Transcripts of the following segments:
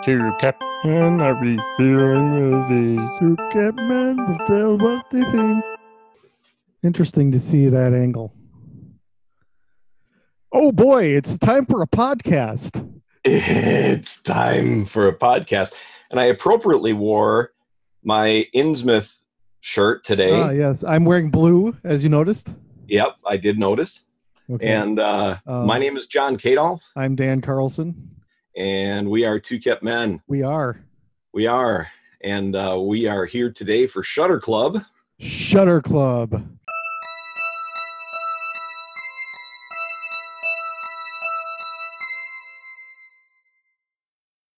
Two Captain are reviewing movies. Two Capmen will tell what they think. Interesting to see that angle. Oh boy, it's time for a podcast. It's time for a podcast. And I appropriately wore my Innsmouth shirt today. Ah, yes. I'm wearing blue, as you noticed. Yep, I did notice. Okay. And my name is John Kadolf. I'm Dan Carlson. And we are Two Kept Men. We are. And we are here today for Shudder Club. Shudder Club.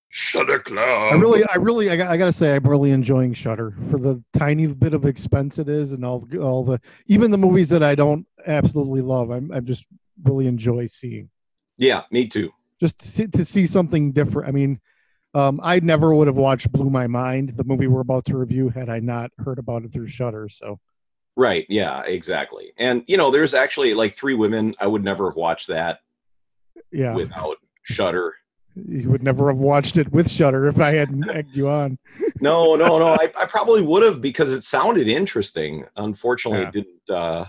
Shudder Club. I gotta say, I'm really enjoying Shudder for the tiny bit of expense it is, and all the even the movies that I don't absolutely love. I'm just really enjoy seeing. Yeah, me too. Just to see something different. I mean, I never would have watched Blew My Mind, the movie we're about to review, had I not heard about it through Shudder. So, right, yeah, exactly. And there's actually like Three Women. I would never have watched that. Yeah, without Shudder. You would never have watched it with Shudder if I hadn't egged you on. No. I probably would have because it sounded interesting. Unfortunately, It didn't.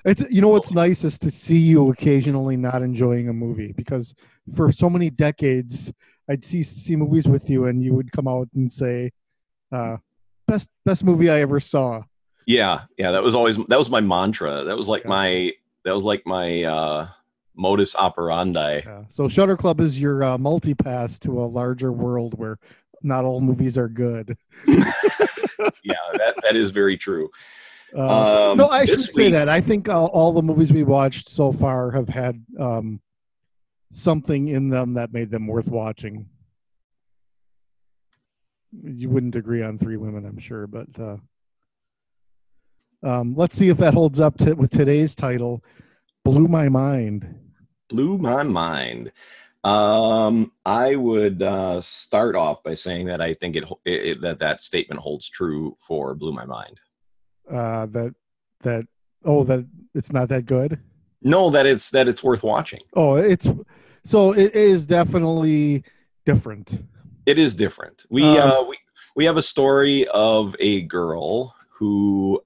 It's what's nice is to see you occasionally not enjoying a movie, because for so many decades I'd see movies with you and you would come out and say, best movie I ever saw. Yeah. That was my mantra. That was like my modus operandi. Yeah. So Shudder Club is your multi-pass to a larger world where not all movies are good. Yeah, that is very true. No, I should say that. I think all the movies we watched so far have had something in them that made them worth watching. You wouldn't agree on Three Women, I'm sure, but let's see if that holds up with today's title, Blew My Mind. Blew my mind. I would start off by saying that I think that statement holds true for Blew My Mind. That it's not that good. No, that it's worth watching. Oh, it is definitely different. It is different. We have a story of a girl who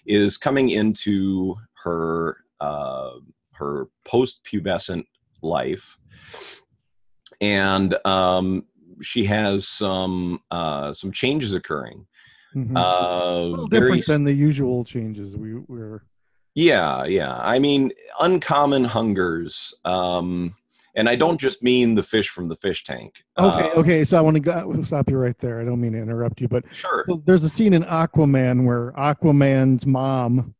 is coming into her post-pubescent life, and she has some changes occurring. Mm-hmm. A little different than the usual changes we were. Yeah. I mean, uncommon hungers. And I don't just mean the fish from the fish tank. Okay. So I want to stop you right there. I don't mean to interrupt you, but sure. So there's a scene in Aquaman where Aquaman's mom,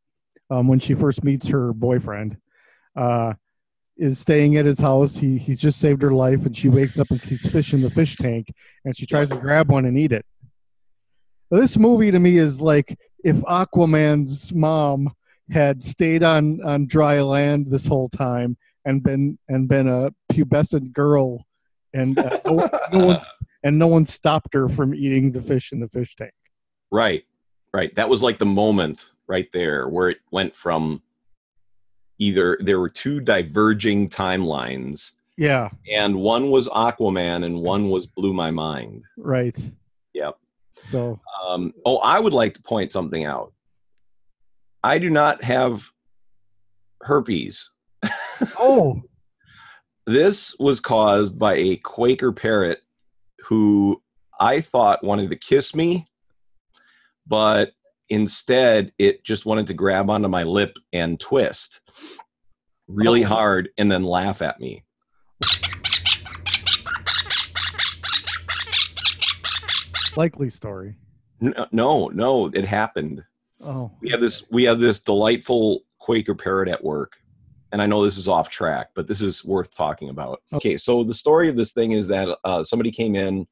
when she first meets her boyfriend, is staying at his house. He's just saved her life, and she wakes up and sees fish in the fish tank, and she tries to grab one and eat it. This movie to me is like if Aquaman's mom had stayed on dry land this whole time and been a pubescent girl, and no one stopped her from eating the fish in the fish tank. Right. That was like the moment right there where it went from either there were two diverging timelines. Yeah. And one was Aquaman and one was Blew My Mind. Right. Yep. So, I would like to point something out. I do not have herpes. Oh. This was caused by a Quaker parrot who I thought wanted to kiss me, but instead it just wanted to grab onto my lip and twist really hard and then laugh at me. Likely story. No, it happened. Oh, we have this delightful Quaker parrot at work, and I know this is off track, but this is worth talking about. Okay, so the story of this thing is that somebody came in,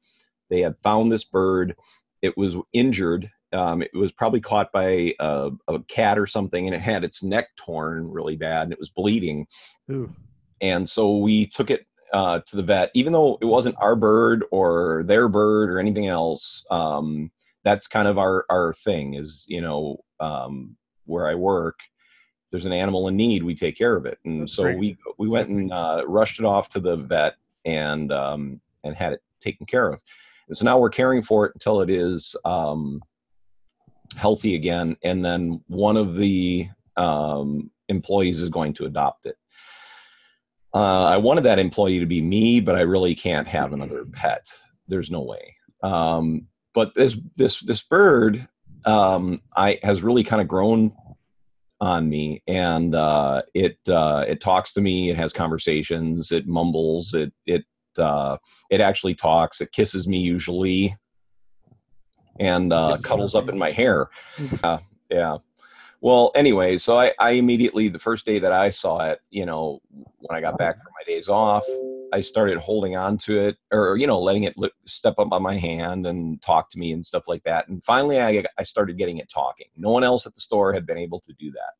they had found this bird, it was injured, it was probably caught by a cat or something, and it had its neck torn really bad, and it was bleeding. Ooh. And so we took it to the vet, even though it wasn't our bird or their bird or anything else. That's kind of our thing is, where I work, if there's an animal in need, we take care of it. And that's so great. we went and rushed it off to the vet and had it taken care of. And so now we're caring for it until it is healthy again. And then one of the employees is going to adopt it. I wanted that employee to be me, but I really can't have another pet. There's no way. But this bird has really kind of grown on me, and it talks to me. It has conversations. It mumbles. It actually talks. It kisses me usually, and cuddles up in my hair. Yeah. Well, anyway, so I immediately, the first day that I saw it, when I got back from my days off, I started holding on to it, or, letting it step up on my hand and talk to me and stuff like that. And finally, I started getting it talking. No one else at the store had been able to do that.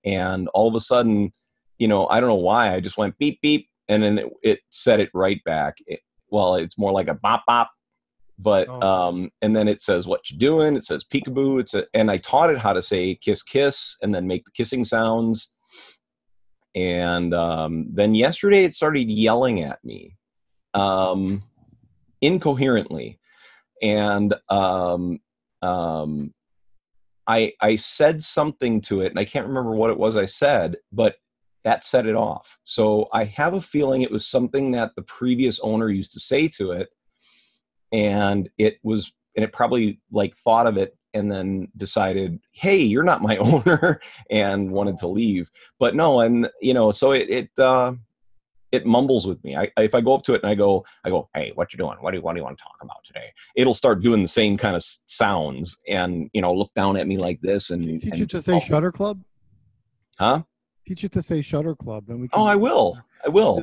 And all of a sudden, I don't know why, I just went beep, beep, and then it said it right back. It's more like a bop, bop. But, and then it says, what you doing? It says peekaboo. And I taught it how to say kiss, kiss, and then make the kissing sounds. And then yesterday it started yelling at me incoherently. And I said something to it, and I can't remember what it was I said, but that set it off. So I have a feeling it was something that the previous owner used to say to it. And it probably thought of it and then decided, hey, you're not my owner, and wanted to leave. But no, and so it mumbles with me. If I go up to it and I go, hey, what you doing? What do you want to talk about today? It'll start doing the same kind of sounds and look down at me like this and teach it to say Shudder Club. Huh? Teach it to say Shudder Club. Then we can. Oh, I will. It'll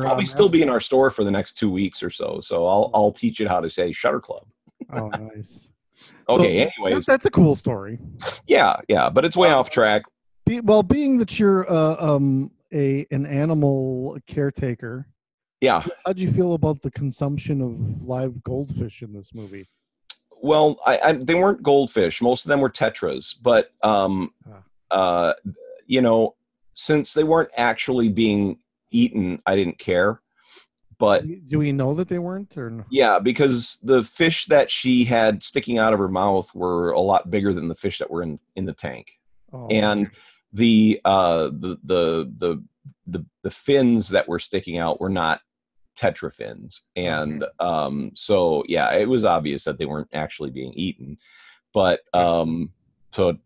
probably still be in our store for the next 2 weeks or so. So I'll teach it how to say Shudder Club. Oh, nice. Okay. So, anyways, that's a cool story. Yeah, but it's way off track. Being that you're an animal caretaker. Yeah. How'd you feel about the consumption of live goldfish in this movie? Well, they weren't goldfish. Most of them were tetras, but since they weren't actually being eaten, I didn't care. But do we know that they weren't, or no? Yeah, because the fish that she had sticking out of her mouth were a lot bigger than the fish that were in the tank. Oh, and okay. the fins that were sticking out were not tetra fins. And so yeah, it was obvious that they weren't actually being eaten. But so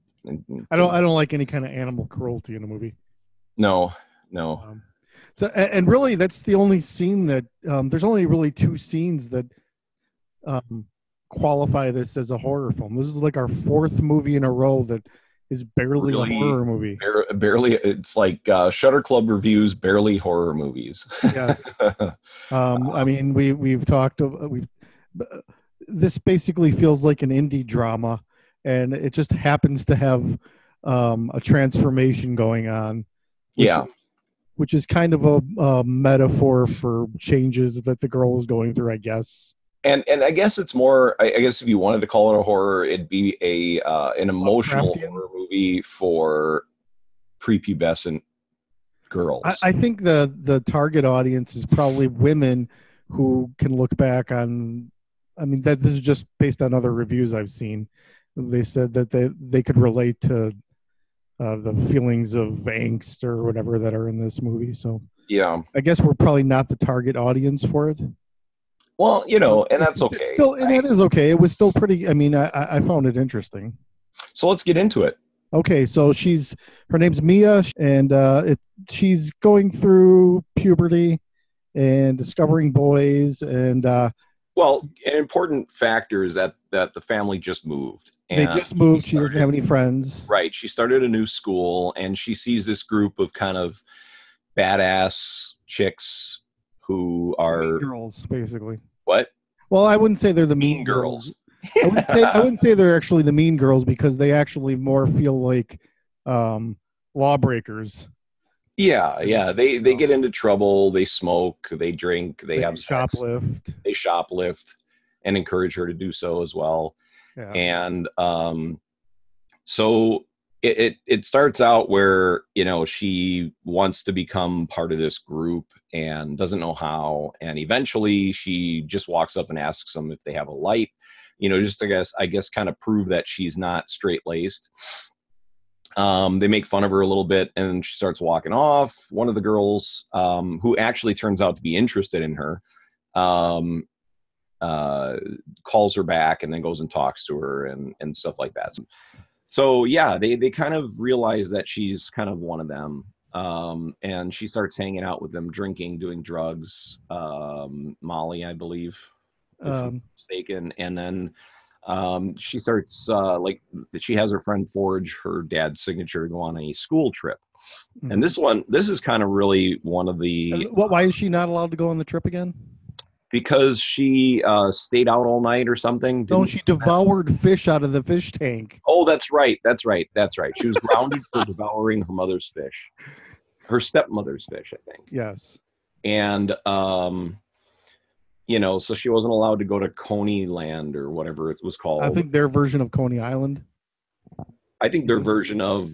I don't like any kind of animal cruelty in a movie. No. So, and really, that's the only scene that there's only really two scenes that qualify this as a horror film. This is like our fourth movie in a row that is barely a horror movie. Barely, it's like Shudder Club reviews, barely horror movies. Yes. I mean, we've talked. This basically feels like an indie drama, and it just happens to have a transformation going on. Which is kind of a metaphor for changes that the girl is going through, I guess. And I guess it's more. I guess if you wanted to call it a horror, it'd be an emotional horror movie for prepubescent girls. I think the target audience is probably women who can look back on. I mean, that this is just based on other reviews I've seen. They said that they could relate to the feelings of angst or whatever that are in this movie. So yeah, I guess we're probably not the target audience for it. Well, and that's okay. It's still, and that is okay. It was still pretty. I mean, I found it interesting. So let's get into it. Okay, so her name's Mia, and she's going through puberty and discovering boys, and well, an important factor is that the family just moved. They just moved. She doesn't have any friends. Right. She started a new school, and she sees this group of kind of badass chicks who are mean girls, basically. What? Well, I wouldn't say they're the mean girls. I wouldn't say they're actually the mean girls, because they actually more feel like lawbreakers. Yeah. They get into trouble. They smoke. They drink. They have sex. Shoplift. They shoplift, and encourage her to do so as well. Yeah. And so it starts out where, you know, she wants to become part of this group and doesn't know how, and eventually she just walks up and asks them if they have a light, you know, just I guess kind of prove that she's not straight-laced. They make fun of her a little bit, and she starts walking off. One of the girls, who actually turns out to be interested in her, calls her back and then goes and talks to her and stuff like that. So yeah, they kind of realize that she's kind of one of them. And she starts hanging out with them, drinking, doing drugs, Molly, I believe, if I'm mistaken. And then she starts like she has her friend forge her dad's signature to go on a school trip. Mm-hmm. And this is kind of really one of the why is she not allowed to go on the trip again? Because she stayed out all night or something. No, she devoured fish out of the fish tank. Oh, that's right. She was grounded for devouring her mother's fish, her stepmother's fish, I think. Yes. And you know, so she wasn't allowed to go to Coney Land or whatever it was called. I think their version of Coney Island. I think their version of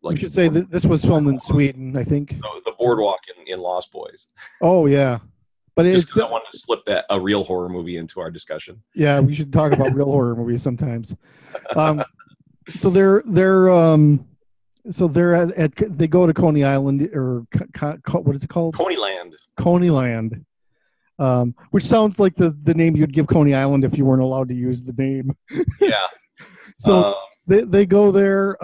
we should say that this was filmed in Sweden, I think. The boardwalk in Lost Boys. Oh yeah, but just I wanted to slip a real horror movie into our discussion. Yeah, we should talk about real horror movies sometimes. So they go to Coney Island, or what is it called? Coneyland. Which sounds like the name you'd give Coney Island if you weren't allowed to use the name. Yeah. So they go there.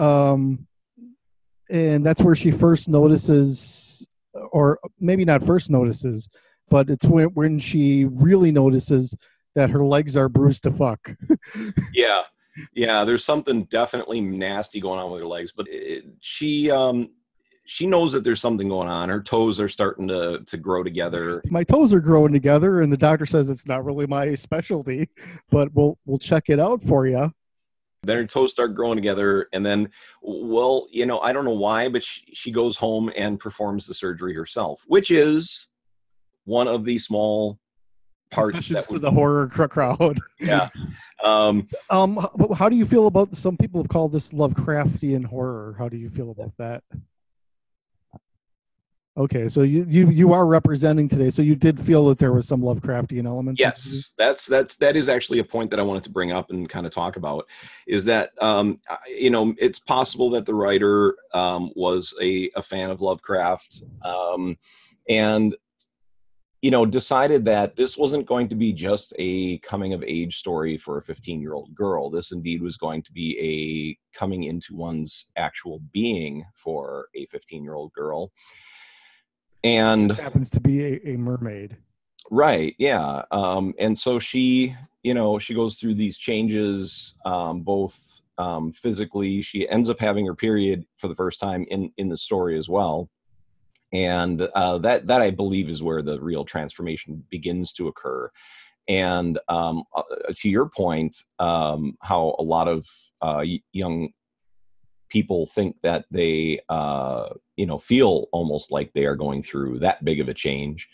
And that's where she first notices, or maybe not first notices, but it's when she really notices that her legs are bruised to fuck. Yeah, there's something definitely nasty going on with her legs, but she knows that there's something going on. Her toes are starting to grow together. My toes are growing together, and the doctor says it's not really my specialty, but we'll check it out for you. Then her toes start growing together, and then, well, you know, I don't know why, but she goes home and performs the surgery herself, which is one of the small parts that to the horror crowd. Yeah. How do you feel about, some people have called this Lovecraftian horror? How do you feel about that? Okay, so you are representing today, so you did feel that there was some Lovecraftian elements. Yes, that is actually a point that I wanted to bring up and kind of talk about, is that you know, it's possible that the writer was a fan of Lovecraft, and you know, decided that this wasn't going to be just a coming of age story for a 15-year-old girl. This indeed was going to be a coming into one's actual being for a 15-year-old girl. And it happens to be a mermaid. Right. Yeah. And so she, you know, she goes through these changes, both physically. She ends up having her period for the first time in the story as well. And that I believe is where the real transformation begins to occur. And to your point, how a lot of young people think that they, you know, feel almost like they are going through that big of a change.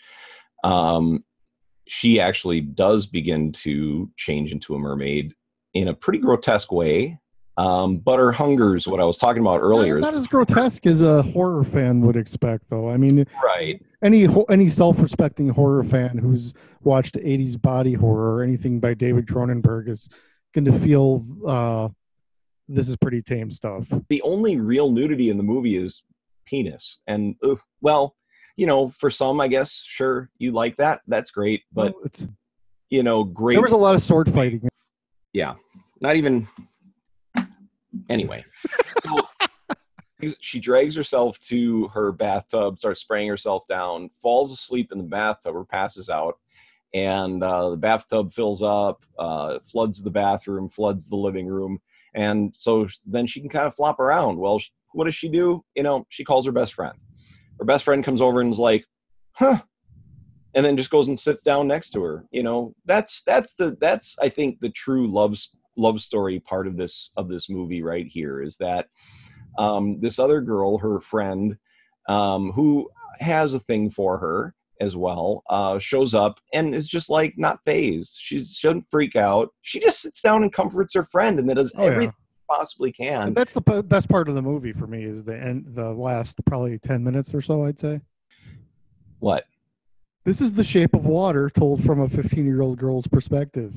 She actually does begin to change into a mermaid in a pretty grotesque way. But her hunger is what I was talking about earlier. Not as grotesque as a horror fan would expect, though. I mean, right. Any self-respecting horror fan who's watched 80s body horror or anything by David Cronenberg is going to feel this is pretty tame stuff. The only real nudity in the movie is penis. And, well, you know, for some, I guess, sure, you like that. That's great. But, well, it's, you know, great. There was a lot of sword fighting. Yeah. Not even... Anyway. So, she drags herself to her bathtub, starts spraying herself down, falls asleep in the bathtub or passes out. And the bathtub fills up, floods the bathroom, floods the living room. And so then she can kind of flop around. Well, what does she do? You know, she calls her best friend. Her best friend comes over and is like, huh. And then just goes and sits down next to her. You know, that's I think the true love story part of this movie right here, is that this other girl, her friend, who has a thing for her, as well, shows up and is just like not phased. She shouldn't freak out. She just sits down and comforts her friend and then does everything she possibly can. And that's the best part of the movie for me is the last probably 10 minutes or so, I'd say. What? This is The Shape of Water told from a 15-year-old girl's perspective.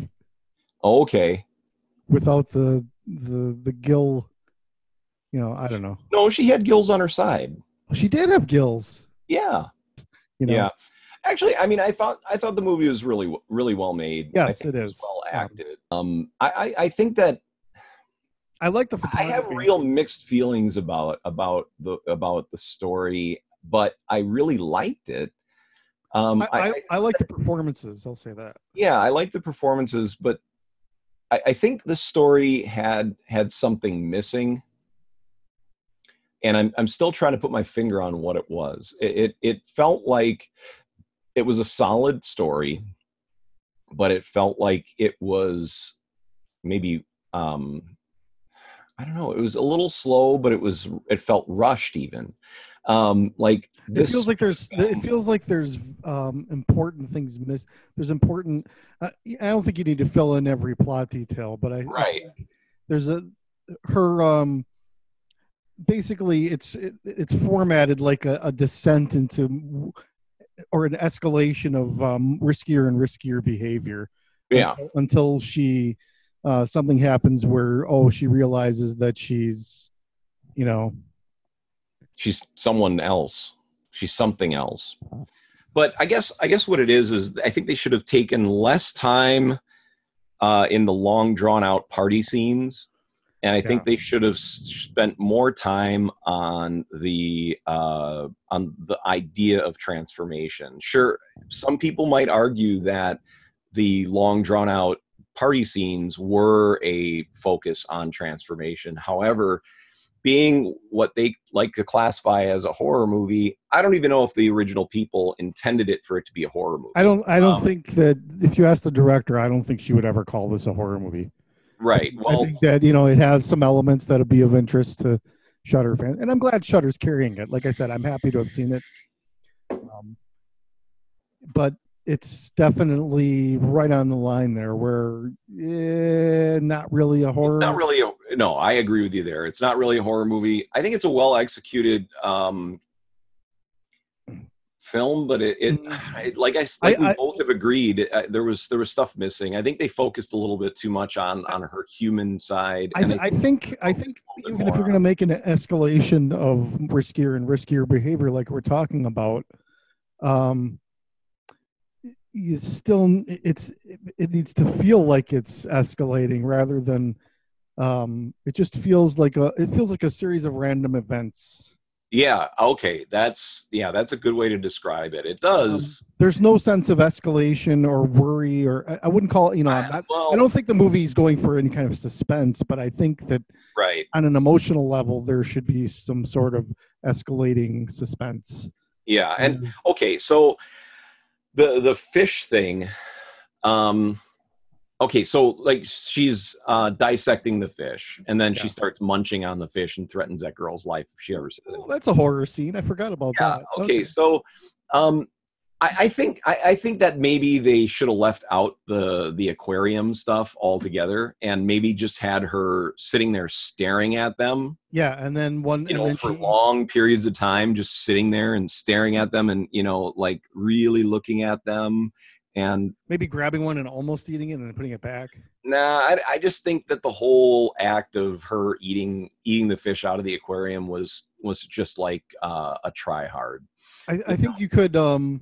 Okay. Without the gill, I don't know. No, she had gills on her side. She did have gills. Yeah. Yeah. Actually, I mean, I thought the movie was really, really well made. Yes, it is well acted. I think that I like the photography. I have real mixed feelings about the story, but I really liked it. I like the performances. I'll say that. Yeah, I like the performances, but I think the story had something missing. And I'm still trying to put my finger on what it was. It felt like it was a solid story, but it felt like it was maybe I don't know. It was a little slow, but it felt rushed even. Like this it feels like there's important things missed. There's important. I don't think you need to fill in every plot detail, but I think there's basically it's formatted like a descent into or an escalation of riskier and riskier behavior. Yeah. Until she something happens where she realizes that she's she's someone else. She's something else. But I guess what it is I think they should have taken less time in the long drawn out party scenes. And I think they should have spent more time on the idea of transformation. Sure, some people might argue that the long drawn out party scenes were a focus on transformation. However, being what they like to classify as a horror movie, I don't even know if the original people intended it for it to be a horror movie. I don't think that if you ask the director, I don't think she would ever call this a horror movie. Right. Well, I think that it has some elements that'll be of interest to Shudder fans, and I'm glad Shudder's carrying it. Like I said, I'm happy to have seen it, but it's definitely right on the line there, where not really a horror. It's not really no. I agree with you there. It's not really a horror movie. I think it's a well executed film, but like we both have agreed, there was stuff missing. I think they focused a little bit too much on her human side. I think even if you're going to make an escalation of riskier and riskier behavior, like we're talking about, you still it needs to feel like it's escalating rather than it just feels like a series of random events. Yeah. Okay. That's a good way to describe it. It does. There's no sense of escalation or worry, or I wouldn't call it. I don't think the movie's going for any kind of suspense, but I think that on an emotional level, there should be some sort of escalating suspense. Yeah. And okay, so the fish thing. Okay, so like she's dissecting the fish, and then she starts munching on the fish and threatens that girl's life if she ever says it. Well, that's a horror scene. I forgot about that. Okay, so I think that maybe they should have left out the aquarium stuff altogether, and maybe just had her sitting there staring at them. Yeah, and then for long periods of time, just sitting there and staring at them, and like really looking at them. And maybe grabbing one and almost eating it and then putting it back. Nah, I just think that the whole act of her eating the fish out of the aquarium was just like a try hard. I think you could the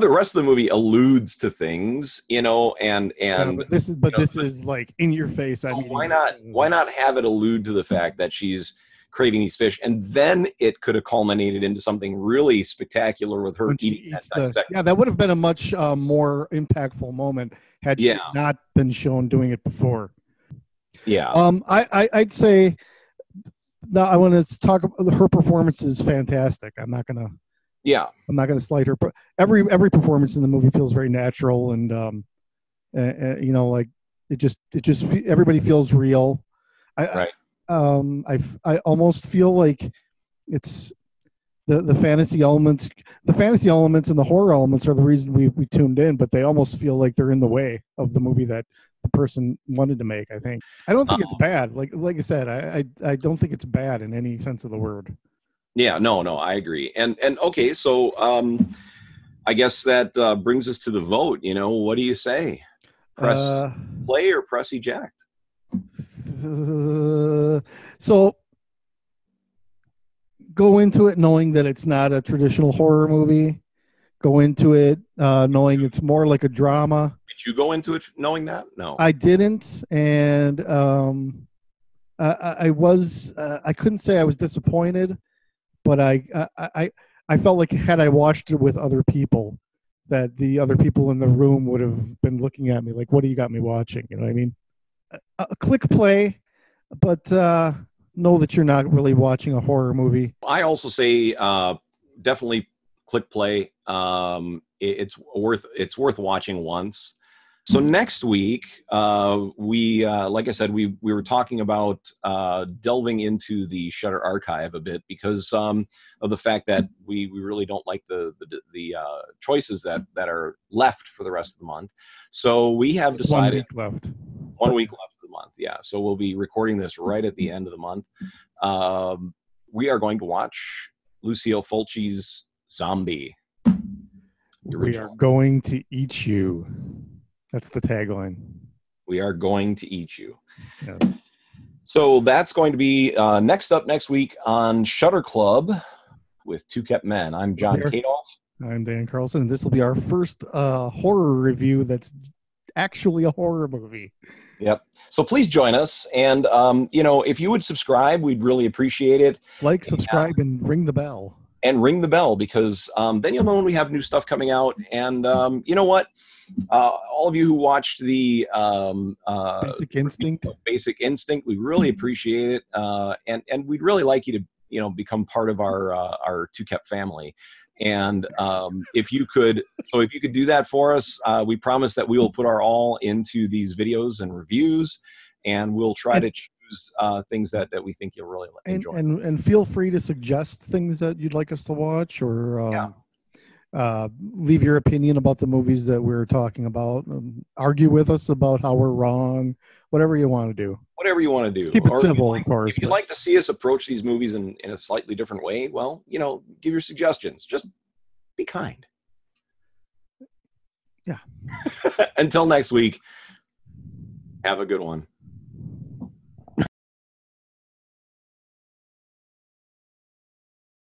rest of the movie alludes to things, and but this is like in your face. I mean, why not have it allude to the fact that she's craving these fish, and then it could have culminated into something really spectacular with her eating that. That would have been a much more impactful moment had she not been shown doing it before. Yeah. I'd say now I want to talk about her performance is fantastic. I'm not gonna slight her. Every performance in the movie feels very natural, and like it just everybody feels real. I almost feel like it's the fantasy elements, and the horror elements are the reason we tuned in, but they almost feel like they're in the way of the movie that the person wanted to make. I think. I don't think it's bad. Like I said, I don't think it's bad in any sense of the word. Yeah, no, I agree. And okay, so I guess that brings us to the vote. What do you say? Press play or press eject? So go into it knowing that it's not a traditional horror movie. Go into it knowing it's more like a drama. Did you go into it knowing that? No, I didn't, and I was. I couldn't say I was disappointed, but I felt like had I watched it with other people, that the other people in the room would have been looking at me like, "What do you got me watching?" You know what I mean? Click play, but know that you're not really watching a horror movie. I also say definitely click play. It's worth watching once. So next week, we like I said, we were talking about delving into the Shudder archive a bit because of the fact that we really don't like the choices that are left for the rest of the month. So we have decided 1 week left of the month. Yeah. So we'll be recording this right at the end of the month. We are going to watch Lucio Fulci's Zombie. We are going to eat you. That's the tagline. We are going to eat you. Yes. So that's going to be next up next week on Shudder Club with Two Kept Men. I'm John Kadoff. I'm Dan Carlson, and this will be our first horror review that's actually a horror movie. Yep. So please join us. And, if you would subscribe, we'd really appreciate it. Like, subscribe, and ring the bell. And ring the bell because then you'll know when we have new stuff coming out. And you know what? All of you who watched the Basic Instinct, we really appreciate it. And we'd really like you to, become part of our Two Kept family. And if you could do that for us, we promise that we will put our all into these videos and reviews, and we'll try to choose things that we think you'll really enjoy. And feel free to suggest things that you'd like us to watch, or leave your opinion about the movies that we're talking about. Argue with us about how we're wrong. Whatever you want to do. Whatever you want to do. Keep it civil, of course. If you'd like to see us approach these movies in a slightly different way, well, give your suggestions. Just be kind. Yeah. Until next week, have a good one.